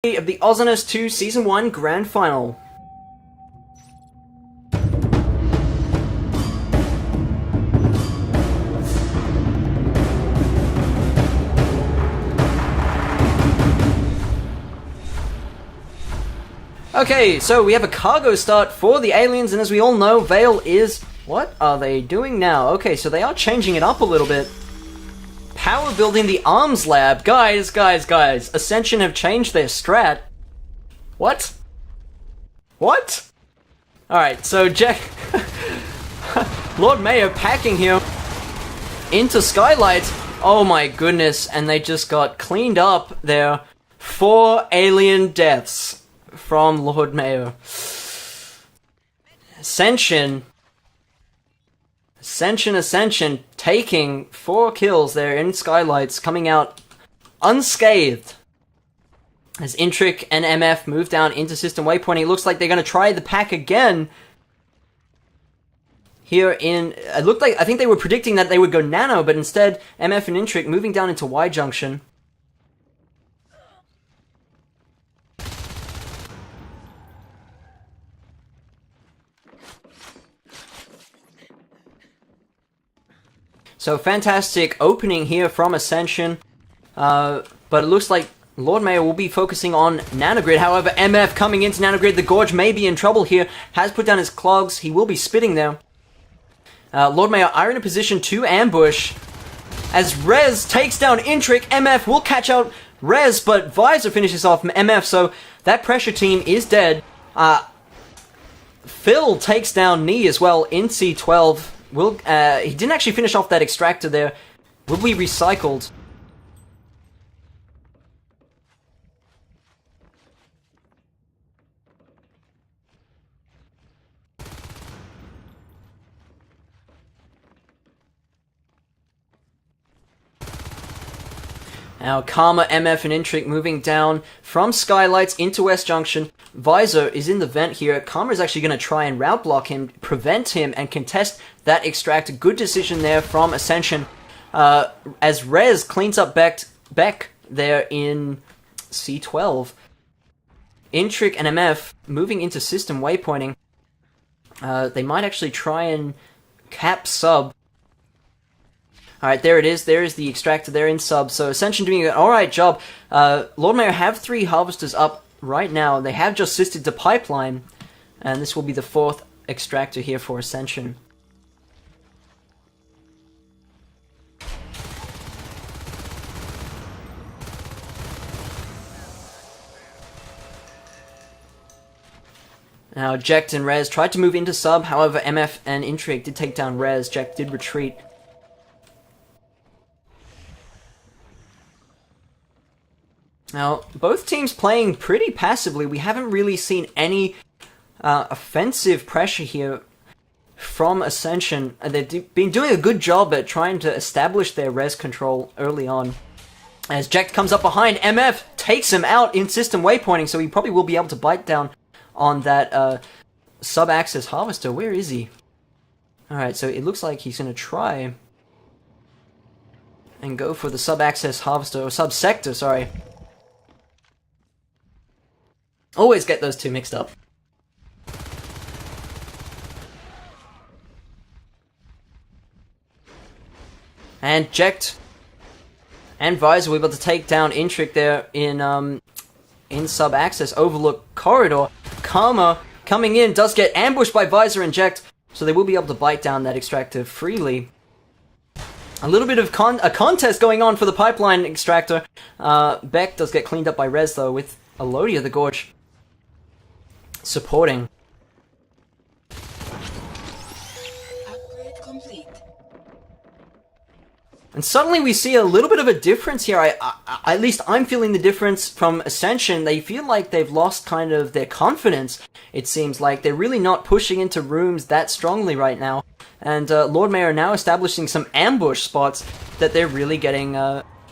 Of the Ozinus 2 Season 1 Grand Final. Okay, so we have a cargo start for the aliens, and as we all know, Vale is... What are they doing now? Okay, so they are changing it up a little bit. Power building the arms lab. Guys. Ascension have changed their strat. What? Alright, so Jack... Lord Mayor packing him into Skylight. Oh my goodness, and they just got cleaned up there. 4 alien deaths from Lord Mayor. Ascension taking 4 kills there in Skylights, coming out unscathed. As Intric and MF move down into System Waypoint, it looks like they're going to try the pack again. Here in... It looked like... I think they were predicting that they would go Nano, but instead, MF and Intric moving down into Y Junction. So, fantastic opening here from Ascension, but it looks like Lord Mayor will be focusing on Nanogrid. However, MF coming into Nanogrid, the Gorge may be in trouble here, has put down his clogs, he will be spitting there. Lord Mayor are in a position to ambush, as Rez takes down Intric. MF will catch out Rez, but Visor finishes off MF, so that pressure team is dead. Phil takes down Knee as well in C12. He didn't actually finish off that extractor there. Will be recycled. Now, Karma, MF, and Intric moving down from Skylights into West Junction. Visor is in the vent here. Karma is actually going to try and route block him, prevent him, and contest that extract. A good decision there from Ascension. As Rez cleans up Beck there in C12. Intric and MF moving into System Waypointing. They might actually try and cap sub. Alright, there it is. There is the extractor there in sub. So Ascension doing an alright job. Lord Mayor have 3 harvesters up right now. They have just assisted to pipeline. And this will be the 4th extractor here for Ascension. Now, Jekt and Rez tried to move into sub. However, MF and Intric did take down Rez. Jekt did retreat. Now, both teams playing pretty passively. We haven't really seen any offensive pressure here from Ascension. They've been doing a good job at trying to establish their res control early on. As Jekt comes up behind, MF takes him out in System Waypointing, so he probably will be able to bite down on that sub-access harvester. Where is he? Alright, so it looks like he's going to try and go for the sub-access harvester, or sub-sector, sorry. Always get those two mixed up. And Jekt and Visor were able to take down Intric there in sub-access Overlook Corridor. Karma coming in does get ambushed by Visor and Jekt, so they will be able to bite down that extractor freely. A little bit of a contest going on for the pipeline extractor. Beck does get cleaned up by Rez though, with Elodia the Gorge supporting. Upgrade complete. And suddenly we see a little bit of a difference here. At least I'm feeling the difference from Ascension. They feel like they've lost kind of their confidence. It seems like they're really not pushing into rooms that strongly right now. And Lord Mayor are now establishing some ambush spots that they're really getting...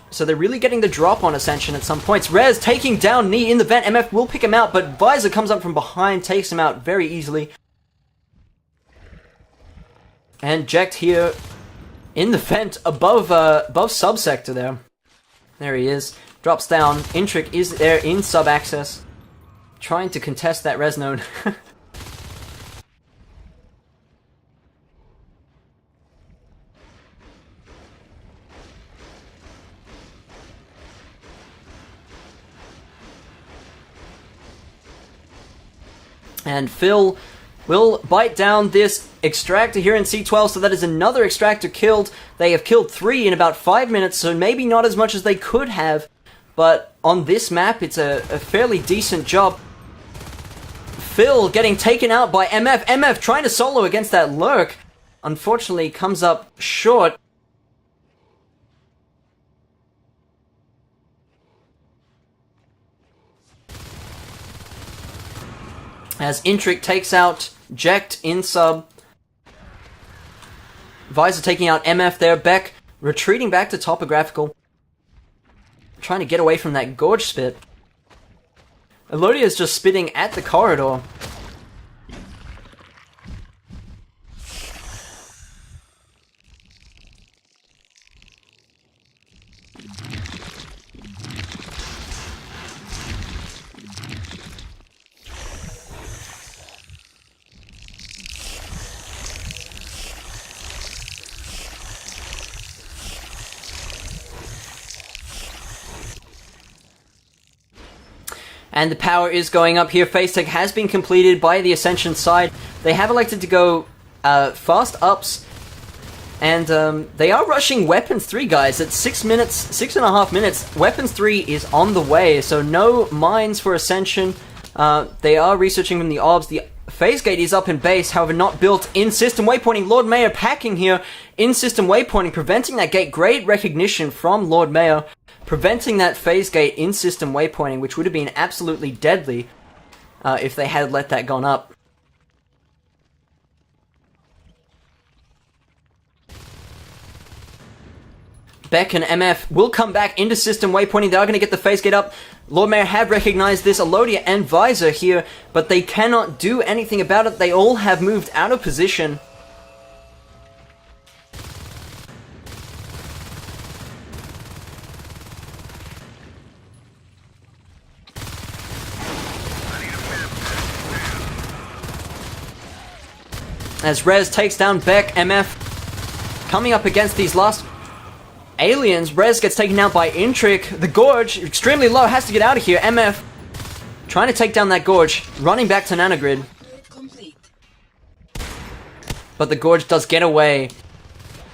So they're really getting the drop on Ascension at some points. Rez taking down Knee in the vent. MF will pick him out, but Visor comes up from behind, takes him out very easily. And Jekt here in the vent above subsector there. There he is. drops down. Intric is there in sub-access, trying to contest that res node. And Phil will bite down this extractor here in C12, so that is another extractor killed. They have killed 3 in about 5 minutes, so maybe not as much as they could have, but on this map, it's a fairly decent job. Phil getting taken out by MF. MF trying to solo against that lurk, unfortunately comes up short. As Intric takes out Jekt in sub. Visor taking out MF there. Beck retreating back to topographical. Trying to get away from that gorge spit. Elodia is just spitting at the corridor. And the power is going up here. Phase tech has been completed by the Ascension side. They have elected to go fast ups. And they are rushing Weapons 3, guys. At 6.5 minutes, Weapons 3 is on the way. So no mines for Ascension. They are researching from the orbs. The phase gate is up in base, however not built in system waypointing. Lord Mayor packing here in system waypointing, preventing that gate. Great recognition from Lord Mayor. Preventing that phase gate in system waypointing, which would have been absolutely deadly if they had let that gone up. Beck and MF will come back into system waypointing. They are going to get the phase gate up. Lord Mayor have recognized this. Elodia and Visor here, but they cannot do anything about it. They all have moved out of position. As Rez takes down Beck, MF coming up against these last aliens. Rez gets taken out by Intric. The Gorge, extremely low, has to get out of here. MF trying to take down that Gorge, running back to Nanogrid. But the Gorge does get away.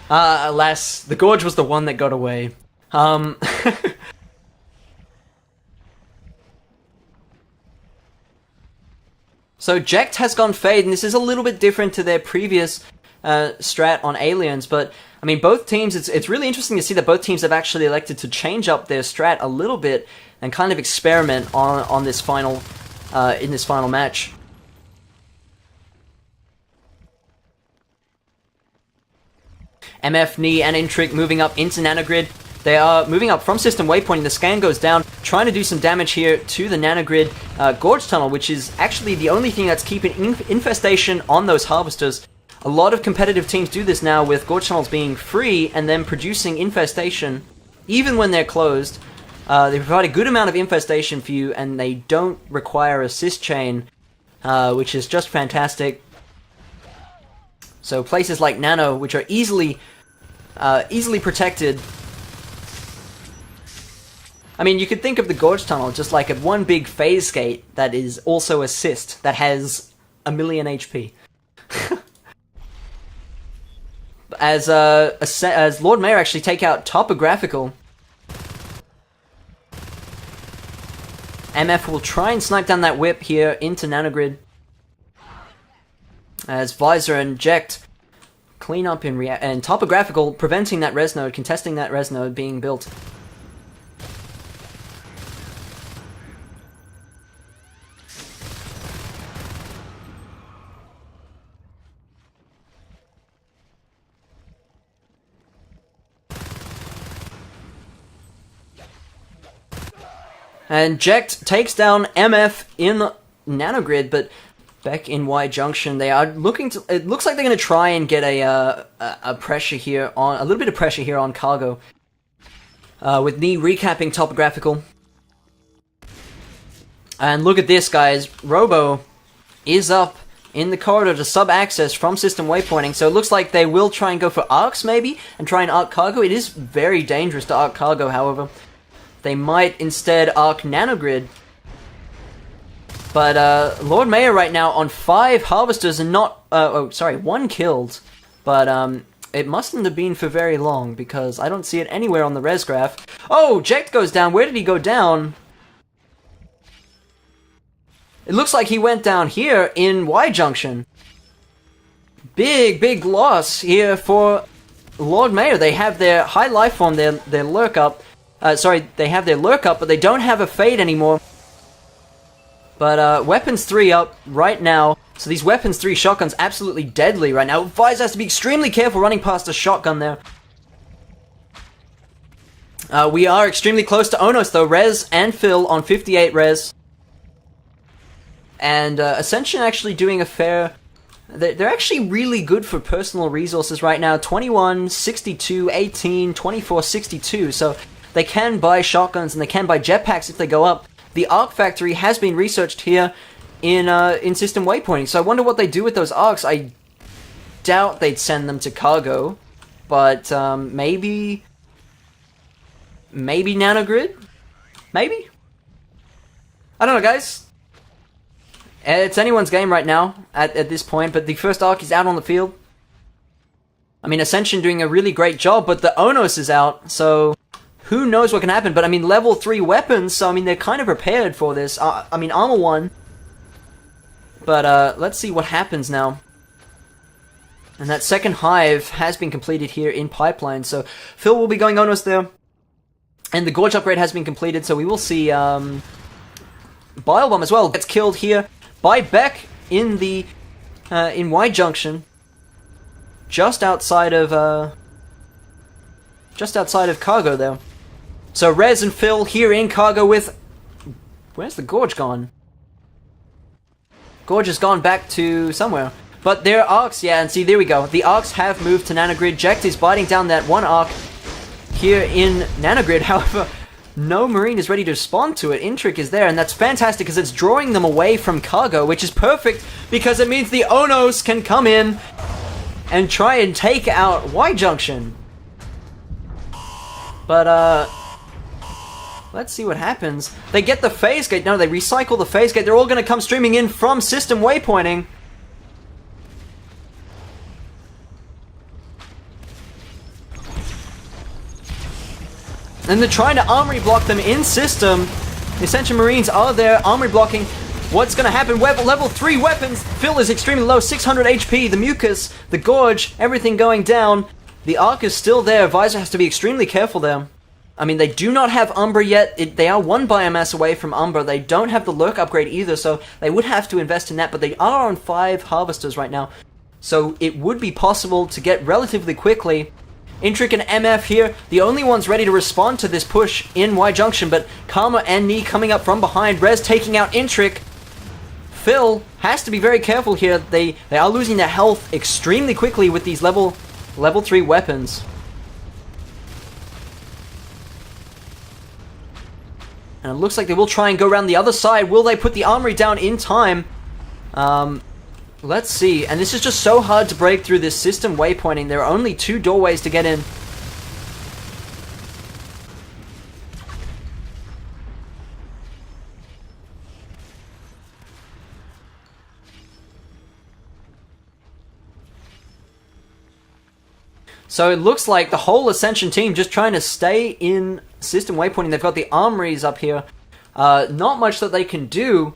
Alas, the Gorge was the one that got away. So Jekt has gone Fade, and this is a little bit different to their previous strat on Aliens, but I mean, both teams, it's really interesting to see that both teams have actually elected to change up their strat a little bit and kind of experiment on this final, in this final match. MF, Knee, and Intric moving up into Nanogrid. They are moving up from system waypointing. The scan goes down, trying to do some damage here to the Nanogrid Gorge Tunnel, which is actually the only thing that's keeping infestation on those harvesters. A lot of competitive teams do this now, with Gorge Tunnels being free and then producing infestation, even when they're closed. They provide a good amount of infestation for you, and they don't require a sys chain, which is just fantastic. So places like Nano, which are easily protected. I mean, you could think of the Gorge Tunnel just like a one big phase gate that is also a cyst that has 1,000,000 HP. As Lord Mayor actually take out topographical, MF will try and snipe down that whip here into Nanogrid. As Visor and Jekt clean up and topographical, preventing that res node, contesting that res node being built. And Jekt takes down MF in Nanogrid, but back in Y Junction, they are looking to. It looks like they're going to try and get a pressure here on a little bit of pressure here on Cargo. with me recapping topographical. And look at this, guys. Robo is up in the corridor to sub-access from system waypointing, so it looks like they will try and go for arcs, maybe, and try and arc cargo. It is very dangerous to arc cargo, however. They might instead arc nanogrid. But Lord Mayor right now on 5 harvesters and not... 1 killed. But it mustn't have been for very long, because I don't see it anywhere on the res graph. Oh, Jekt goes down. Where did he go down? It looks like he went down here in Y Junction. Big loss here for Lord Mayor. They have their high life form, their lurk up. They have their lurk up, but they don't have a fade anymore. But weapons 3 up right now. So these weapons 3 shotguns absolutely deadly right now. Visor has to be extremely careful running past a shotgun there. We are extremely close to Onos though. Rez and Phil on 58 res. And Ascension actually doing a fair... They're actually really good for personal resources right now. 21, 62, 18, 24, 62. So they can buy shotguns and they can buy jetpacks if they go up. The Arc Factory has been researched here in system waypointing. So I wonder what they do with those arcs. I doubt they'd send them to cargo. But maybe nanogrid? Maybe? I don't know, guys. It's anyone's game right now, at this point, but the first arc is out on the field. I mean, Ascension doing a really great job, but the Onos is out, so who knows what can happen. But I mean, level 3 weapons, so I mean, they're kind of prepared for this. I mean, armor 1. But let's see what happens now. And that second hive has been completed here in Pipeline, so Phil will be going Onos there. And the Gorge upgrade has been completed, so we will see Bilebomb as well. Gets killed here by Beck in the in Y Junction, just outside of cargo there. So Rez and Phil here in cargo with... Where's the Gorge gone? Gorge has gone back to somewhere. But their arcs, yeah, and see, there we go. The arcs have moved to nanogrid. Jekt is biting down that one arc here in nanogrid. However, no Marine is ready to respond to it. Intric is there, and that's fantastic because it's drawing them away from cargo, which is perfect because it means the Onos can come in and try and take out Y Junction. But, let's see what happens. They get the phase gate. No, they recycle the phase gate. They're all going to come streaming in from system waypointing. And they're trying to armory block them in system. The Ascension Marines are there, armory blocking. What's going to happen? Level 3 weapons. Phil is extremely low, 600 HP. The Mucus, the Gorge, everything going down. The Arc is still there. Visor has to be extremely careful there. I mean, they do not have Umbra yet. They are 1 biomass away from Umbra. They don't have the Lurk upgrade either, so they would have to invest in that. But they are on 5 Harvesters right now. So it would be possible to get relatively quickly. Intric and MF here, the only ones ready to respond to this push in Y Junction, but Karma and Knee coming up from behind. Rez taking out Intric. Phil has to be very careful here. They are losing their health extremely quickly with these level 3 weapons. And it looks like they will try and go around the other side. Will they put the armory down in time? Let's see. And this is just so hard to break through this system waypointing. There are only 2 doorways to get in. So it looks like the whole Ascension team just trying to stay in system waypointing. They've got the armories up here. Not much that they can do.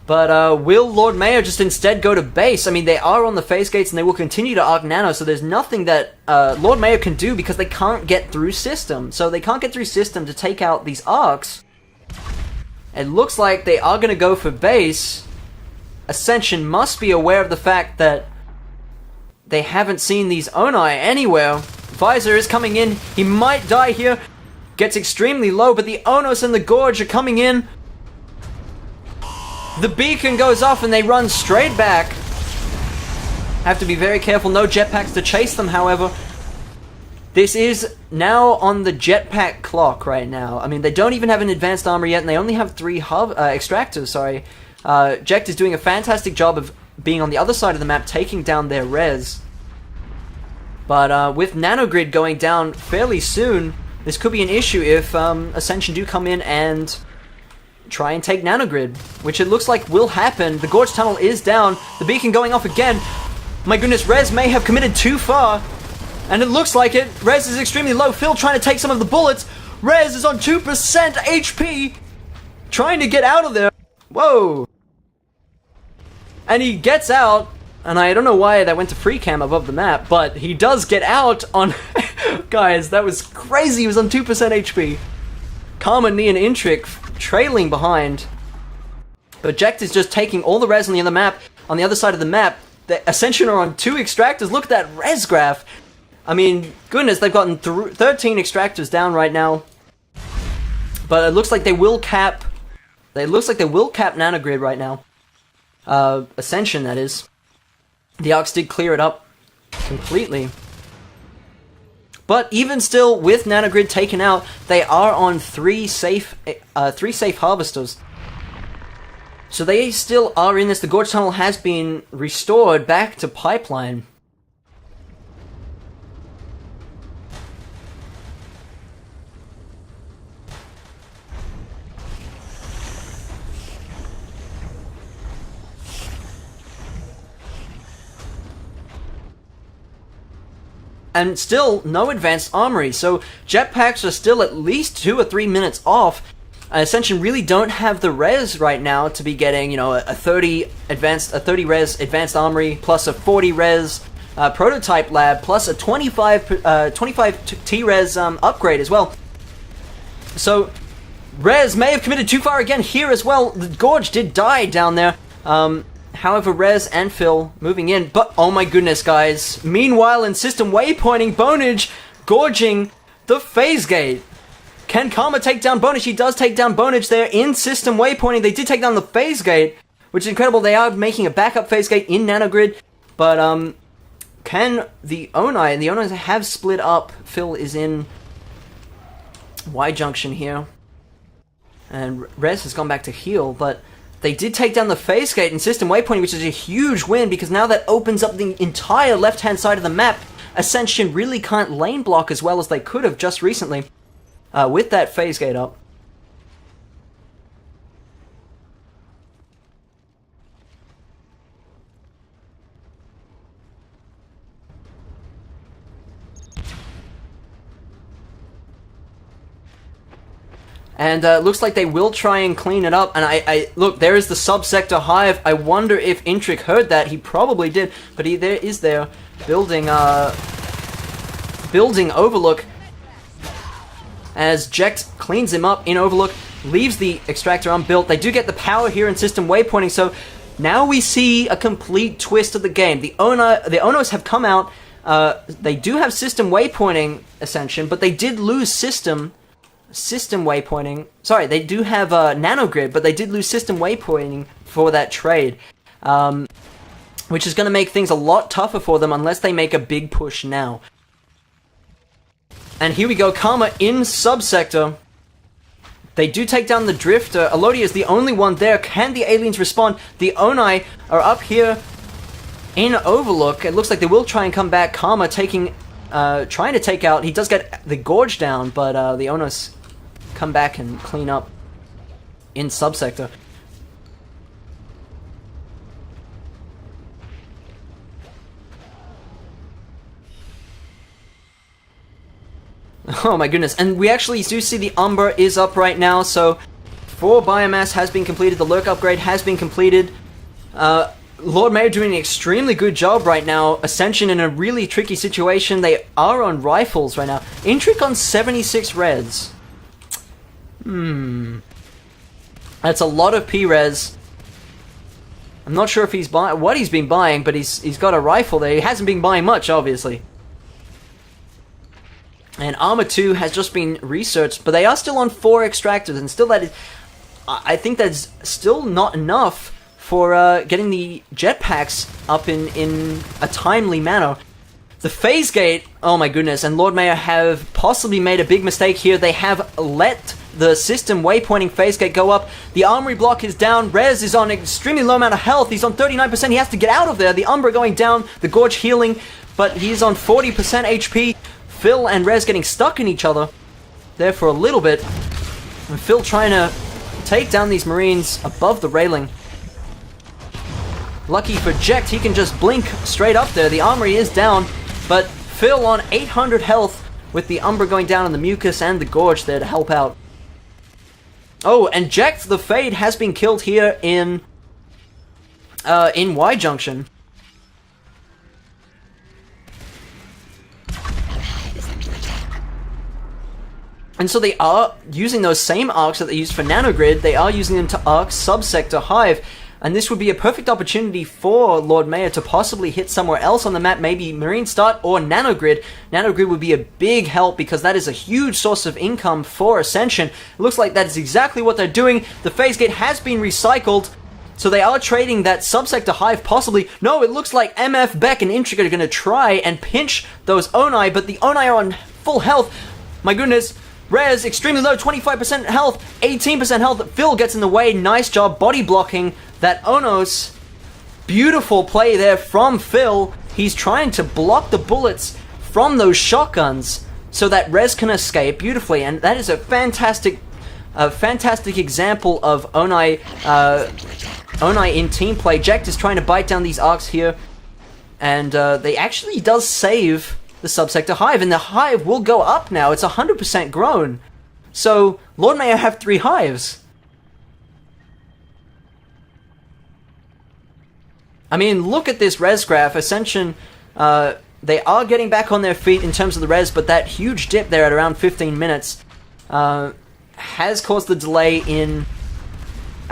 But will Lord Mayor just instead go to base? I mean, they are on the phase gates and they will continue to arc nano, so there's nothing that Lord Mayor can do because they can't get through system. So they can't get through system to take out these arcs. It looks like they are going to go for base. Ascension must be aware of the fact that they haven't seen these Onai anywhere. Visor is coming in. He might die here. Gets extremely low, but the Onos and the Gorge are coming in. The beacon goes off and they run straight back. Have to be very careful. No jetpacks to chase them, however. This is now on the jetpack clock right now. I mean, they don't even have an advanced armor yet, and they only have 3 extractors, sorry. Jekt is doing a fantastic job of being on the other side of the map, taking down their res. But with Nanogrid going down fairly soon, this could be an issue if Ascension do come in and try and take Nanogrid, which it looks like will happen. The Gorge Tunnel is down, the beacon going off again. My goodness, Rez may have committed too far, and it looks like it. Rez is extremely low. Phil trying to take some of the bullets. Rez is on 2% HP, trying to get out of there. Whoa. And he gets out, and I don't know why that went to free cam above the map, but he does get out on... Guys, that was crazy. He was on 2% HP. Karma, Knee, and Intric trailing behind. But Jekt is just taking all the res on the other map. On the other side of the map, the Ascension are on 2 extractors. Look at that res graph. I mean, goodness, they've gotten 13 extractors down right now. But it looks like they will cap... It looks like they will cap Nanogrid right now. Ascension, that is. The Arcs did clear it up completely. But even still, with Nanogrid taken out, they are on 3 safe harvesters. So they still are in this. The Gorge Tunnel has been restored back to pipeline. And still, no advanced armory, so jetpacks are still at least 2 or 3 minutes off. Ascension really don't have the res right now to be getting, you know, a 30 res advanced armory plus a 40 res prototype lab plus a 25 T res upgrade as well. So Rez may have committed too far again here as well. The Gorge did die down there. However, Rez and Phil moving in, but oh my goodness, guys. Meanwhile, in system waypointing, Bonage gorging the phase gate. Can Karma take down Bonage? He does take down Bonage there in system waypointing. They did take down the phase gate, which is incredible. They are making a backup phase gate in Nanogrid, but can the Onai, and the Onai have split up. Phil is in Y junction here, and Rez has gone back to heal, but they did take down the phase gate in system waypointing, which is a huge win, because now that opens up the entire left-hand side of the map. Ascension really can't lane block as well as they could have just recently with that phase gate up. And looks like they will try and clean it up. And I look, there is the subsector hive. I wonder if Intric heard that. He probably did, but he is there building building Overlook. As Jekt cleans him up in Overlook, leaves the extractor unbuilt. They do get the power here in system waypointing, so now we see a complete twist of the game. The Onos have come out. They do have system waypointing Ascension, but they did lose system waypointing. Sorry, they do have Nanogrid, but they did lose system waypointing for that trade, which is going to make things a lot tougher for them unless they make a big push now. And here we go, Karma in subsector. They do take down the Drifter. Elodia is the only one there. Can the aliens respond? The Onai are up here in Overlook. It looks like they will try and come back. Karma trying to take out. He does get the Gorge down, but the Onos come back and clean up in subsector. Oh my goodness, and we actually do see the Umber is up right now, so 4 biomass has been completed, the Lurk upgrade has been completed. Lord Mayor doing an extremely good job right now. Ascension in a really tricky situation. They are on rifles right now. Intric on 76 reds. That's a lot of P-res. I'm not sure if he's buying what he's been buying, but he's got a rifle there. He hasn't been buying much, obviously. And Armor 2 has just been researched, but they are still on 4 extractors, and still that is... I think that's still not enough for getting the jetpacks up in a timely manner. The phase gate, oh my goodness, and Lord Mayor have possibly made a big mistake here. They have let the system waypointing phase gate go up. The armory block is down. Rez is on extremely low amount of health. He's on 39%. He has to get out of there. The Umbra going down, the Gorge healing, but he's on 40% HP. Phil and Rez getting stuck in each other there for a little bit. And Phil trying to take down these Marines above the railing. Lucky for Jekt, he can just blink straight up there. The armory is down, but Phil on 800 health with the Umbra going down on the Mucus and the Gorge there to help out. Oh, and Jekt the Fade has been killed here in Y Junction. And so they are using those same arcs that they used for Nanogrid. They are using them to arc Subsector Hive. And this would be a perfect opportunity for Lord Mayor to possibly hit somewhere else on the map, maybe Marine Start or Nanogrid. Nanogrid would be a big help because that is a huge source of income for Ascension. It looks like that is exactly what they're doing. The phase gate has been recycled, so they are trading that Subsector Hive possibly. No, it looks like MF, Beck, and Intrigue are going to try and pinch those Onai, but the Onai are on full health. My goodness. Rez, extremely low, 25% health, 18% health. Phil gets in the way. Nice job body blocking that Onos. Beautiful play there from Phil. He's trying to block the bullets from those shotguns so that Rez can escape beautifully. And that is a fantastic example of Onai in team play. Jekt is trying to bite down these arcs here. And they actually does save the Subsector Hive, and the Hive will go up now. It's 100% grown. So, Lord Mayor have 3 hives. I mean, look at this res graph. Ascension, they are getting back on their feet in terms of the res, but that huge dip there at around 15 minutes has caused the delay in,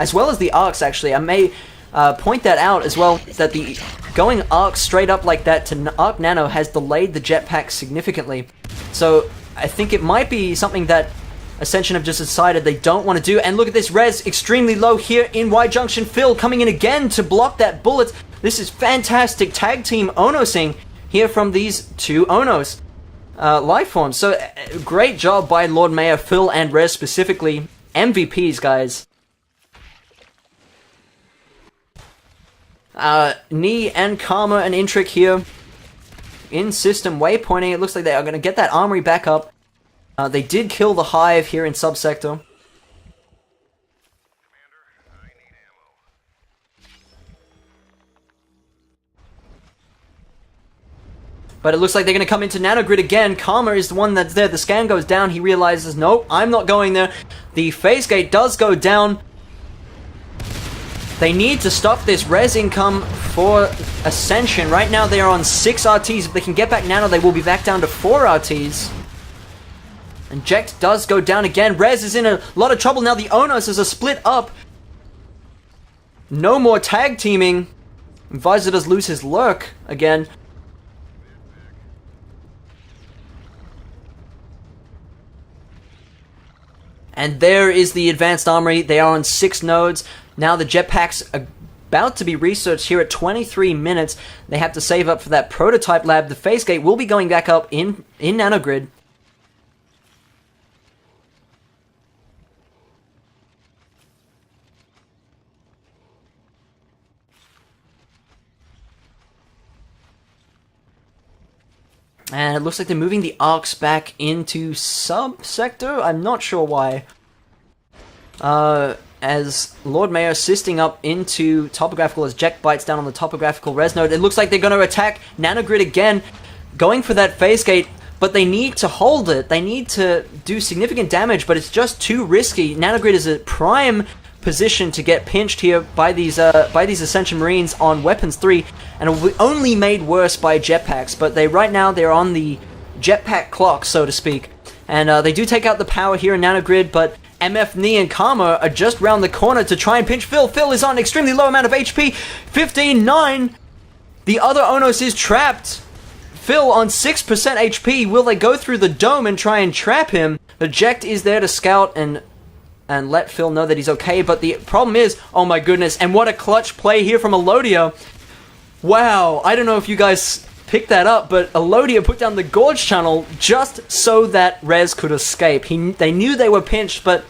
as well as the arcs, actually. I may point that out as well, that the going arc straight up like that to arc nano has delayed the jetpack significantly. So I think it might be something that Ascension have just decided they don't want to do. And look at this res, extremely low here in Y Junction. Phil coming in again to block that bullet. This is fantastic tag team Onosing here from these two Onos life forms. So great job by Lord Mayor, Phil and Rez specifically. MVPs, guys. Knee and Karma and Intric here in system waypointing. It looks like they are going to get that armory back up. They did kill the Hive here in Subsector. But it looks like they're going to come into Nanogrid again. Karma is the one that's there. The scan goes down. He realizes, nope, I'm not going there. The phase gate does go down. They need to stop this res income for Ascension. Right now they are on 6 RTs. If they can get back Nano, they will be back down to 4 RTs. And Jekt does go down again. Rez is in a lot of trouble now. The Onos is a split up. No more tag teaming. Visor does lose his lurk again. And there is the advanced armory. They are on 6 nodes. Now the jetpack's about to be researched here at 23 minutes. They have to save up for that prototype lab. The phase gate will be going back up in Nanogrid. And it looks like they're moving the arcs back into Subsector. I'm not sure why. As Lord Mayor assisting up into Topographical as Jekt bites down on the Topographical res node. It looks like they're going to attack Nanogrid again, going for that phase gate, but they need to hold it. They need to do significant damage, but it's just too risky. Nanogrid is a prime position to get pinched here by these Ascension Marines on Weapons 3, and it will be only made worse by jetpacks. But right now they're on the jetpack clock, so to speak, and they do take out the power here in Nanogrid, but MF, Knee, and Karma are just round the corner to try and pinch Phil. Phil is on extremely low amount of HP, 15-9. The other Onos is trapped. Phil on 6% HP. Will they go through the dome and try and trap him? The Jekt is there to scout and let Phil know that he's okay, but the problem is, oh my goodness, and what a clutch play here from Elodia. Wow, I don't know if you guys pick that up, but Elodia put down the Gorge Channel just so that Rez could escape. They knew they were pinched, but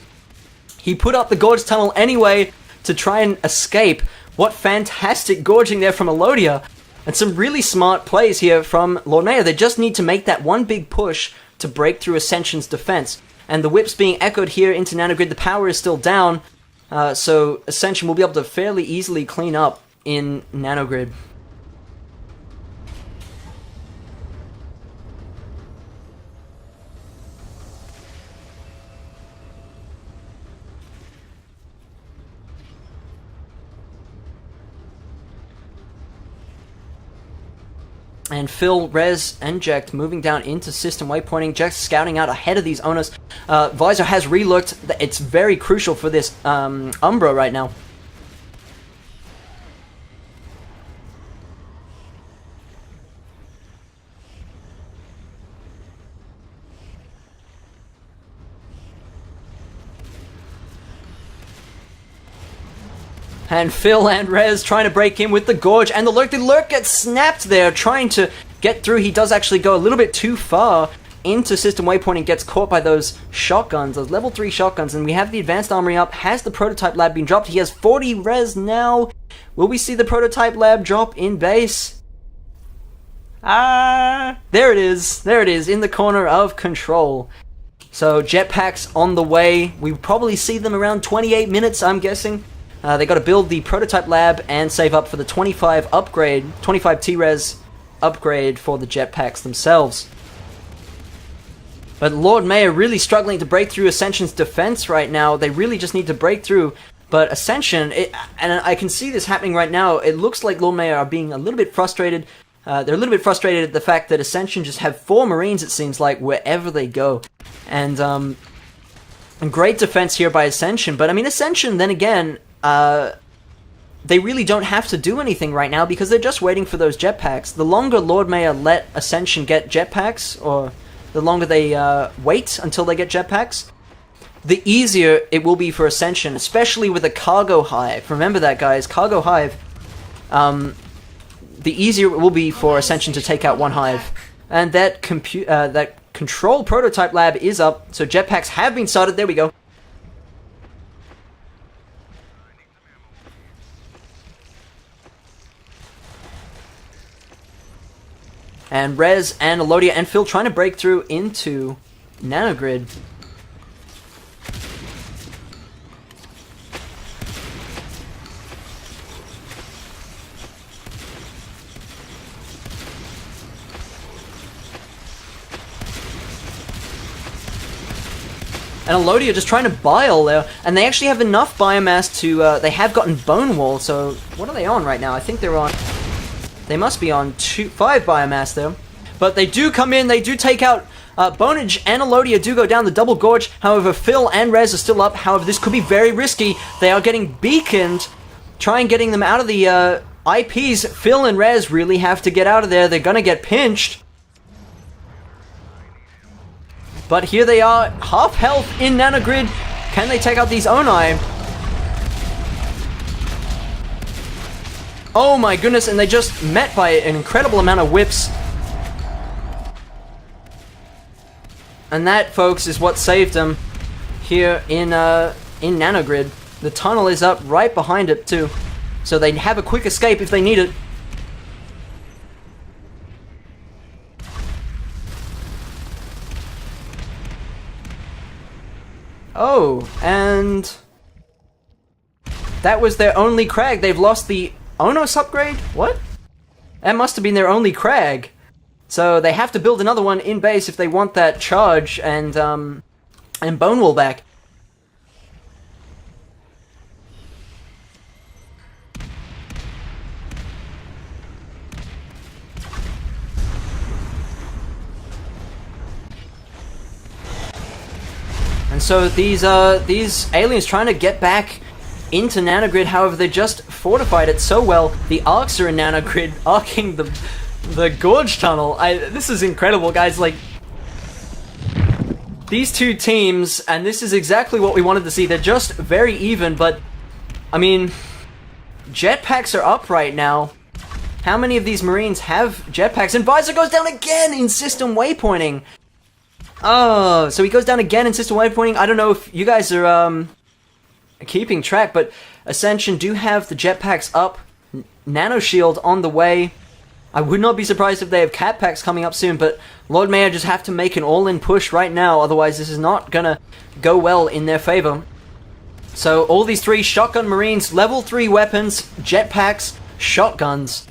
he put up the Gorge Tunnel anyway to try and escape. What fantastic gorging there from Elodia. And some really smart plays here from Lord Mayor. They just need to make that one big push to break through Ascension's defense. And the whips being echoed here into Nanogrid. The power is still down, so Ascension will be able to fairly easily clean up in Nanogrid. And Phil, Rez, and Jekt moving down into system waypointing. Jekt scouting out ahead of these owners. Visor has relooked. It's very crucial for this Umbra right now. And Phil and Rez trying to break in with the Gorge, and the Lurk. The Lurk gets snapped there, trying to get through. He does actually go a little bit too far into system waypoint and gets caught by those shotguns, those level 3 shotguns. And we have the advanced armory up. Has the prototype lab been dropped? He has 40 res now. Will we see the prototype lab drop in base? There it is. There it is, in the corner of control. So jetpacks on the way. We probably see them around 28 minutes, I'm guessing. They got to build the prototype lab and save up for the 25 upgrade, 25 T-Res upgrade for the jetpacks themselves. But Lord Mayor really struggling to break through Ascension's defense right now. They really just need to break through. But Ascension, and I can see this happening right now, it looks like Lord Mayor are being a little bit frustrated. They're a little bit frustrated at the fact that Ascension just have 4 Marines, it seems like, wherever they go. And great defense here by Ascension. But I mean, Ascension, then again, they really don't have to do anything right now because they're just waiting for those jetpacks. The longer Lord Mayor let Ascension get jetpacks, or the longer they wait until they get jetpacks, the easier it will be for Ascension, especially with a cargo hive. Remember that, guys, cargo hive. The easier it will be for Ascension to take out one hive. And that control prototype lab is up, so jetpacks have been started. There we go. And Rez and Elodia and Phil trying to break through into Nanogrid. And Elodia just trying to bile there. And they actually have enough biomass to... they have gotten Bone Wall, so... What are they on right now? I think they're on... They must be on 5 biomass there. But they do come in, they do take out Bonage and Elodia do go down the double gorge. However, Phil and Rez are still up. However, this could be very risky. They are getting beaconed. Try and getting them out of the IPs. Phil and Rez really have to get out of there. They're gonna get pinched. But here they are, half health in Nanogrid. Can they take out these Oni? Oh my goodness, and they just met by an incredible amount of whips. And that, folks, is what saved them here in Nanogrid. The tunnel is up right behind it, too. So they have a quick escape if they need it. Oh, and... that was their only crag. They've lost the Onos upgrade? What? That must have been their only crag. So they have to build another one in base if they want that charge and Bone Wall back. And so these aliens trying to get back into Nanogrid, however, they just fortified it so well. The arcs are in Nanogrid, arcing the Gorge Tunnel. This is incredible, guys. Like, these two teams, and this is exactly what we wanted to see. They're just very even, but, I mean, jetpacks are up right now. How many of these Marines have jetpacks? And Visor goes down again in system waypointing. Oh, so he goes down again in system waypointing. I don't know if you guys are keeping track, but Ascension do have the jetpacks up. Nano Shield on the way. I would not be surprised if they have cat packs coming up soon, but Lord Mayor just have to make an all-in push right now, otherwise this is not gonna go well in their favor. So all these 3 shotgun Marines, level 3 weapons, jetpacks, shotguns.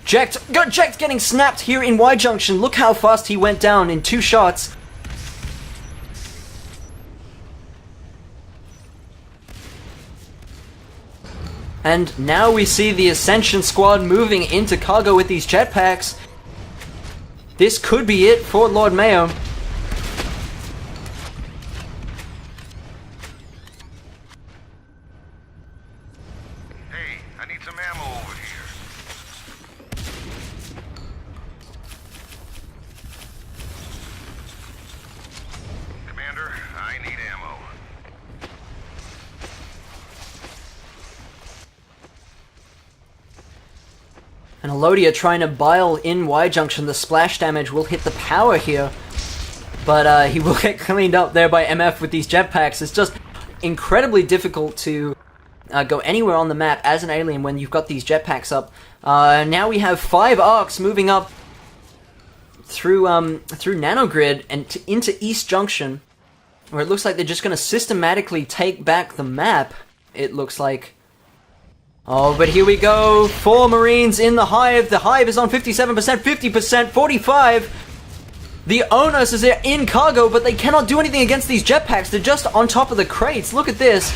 Jekt getting snapped here in Y Junction. Look how fast he went down in 2 shots. And now we see the Ascension squad moving into cargo with these jetpacks. This could be it for Lord Mayo. Hey, I need some ammo over here. Commander, I need ammo. And Elodia trying to bile in Y Junction. The splash damage will hit the power here. But he will get cleaned up there by MF with these jetpacks. It's just incredibly difficult to go anywhere on the map as an alien when you've got these jetpacks up. Now we have 5 arcs moving up through Nanogrid and into East Junction, where it looks like they're just going to systematically take back the map, it looks like. Oh, but here we go. 4 Marines in the Hive. The Hive is on 57%, 50%, 45. The Onus is there in cargo, but they cannot do anything against these jetpacks. They're just on top of the crates. Look at this.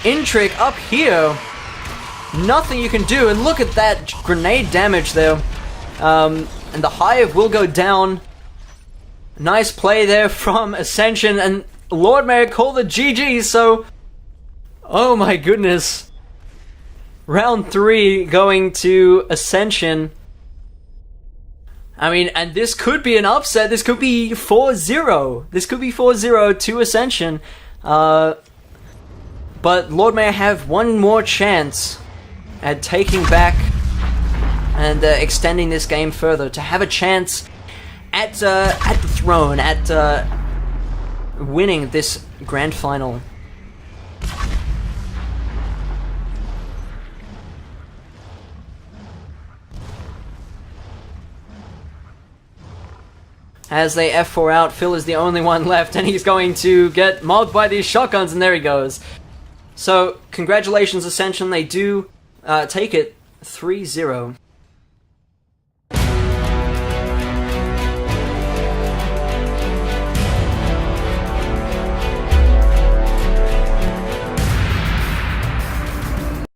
Intric up here. Nothing you can do. And look at that grenade damage there. And the Hive will go down. Nice play there from Ascension. And Lord Mayor called the GG, so... Oh my goodness. Round 3 going to Ascension. I mean, and this could be an upset. This could be 4-0. This could be 4-0 to Ascension. But Lord Mayor have one more chance at taking back and extending this game further, to have a chance at the throne, at winning this grand final. As they F4 out, Phil is the only one left, and he's going to get mobbed by these shotguns, and there he goes. So, congratulations, Ascension. They do take it 3-0.